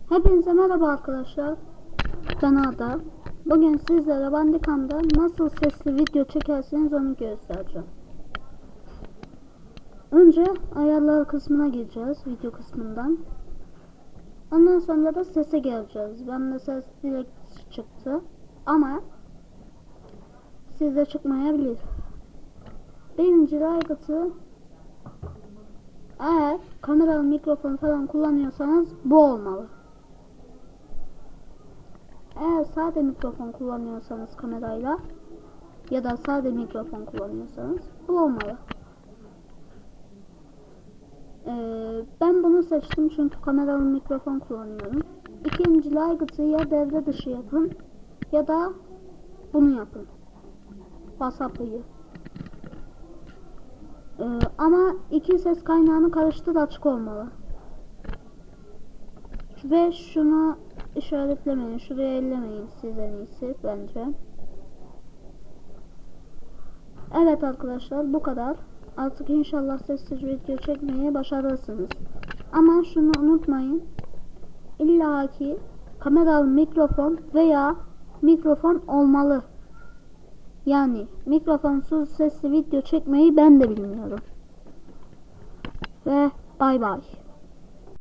Hepinize merhaba arkadaşlar. Ben Arda. Bugün sizlere Bandicam'da nasıl sesli video çekersiniz onu göstereceğim. Önce ayarlar kısmına gireceğiz, video kısmından. Ondan sonra da sese geleceğiz. Bende ses direkt çıktı ama sizde çıkmayabilir. Birinci aygıtı, eğer kameralı mikrofon falan kullanıyorsanız bu olmalı. Eğer sade mikrofon kullanıyorsanız kamerayla ya da sade mikrofon kullanıyorsanız bu olmalı. Ben bunu seçtim çünkü kameralı mikrofon kullanıyorum. İkinci aygıtı ya devre dışı yapın ya da bunu yapın. WhatsApp'ı. Ama iki ses kaynağını karıştır, açık olmalı. Ve şunu işaretlemeyin, şuraya ellemeyin, siz en iyisi bence. Evet arkadaşlar, bu kadar. Artık inşallah sessiz video çekmeyi başarırsınız. Ama şunu unutmayın. İllaki kameralı mikrofon veya mikrofon olmalı. Yani mikrofonsuz sesli video çekmeyi ben de bilmiyorum. Ve bay bay.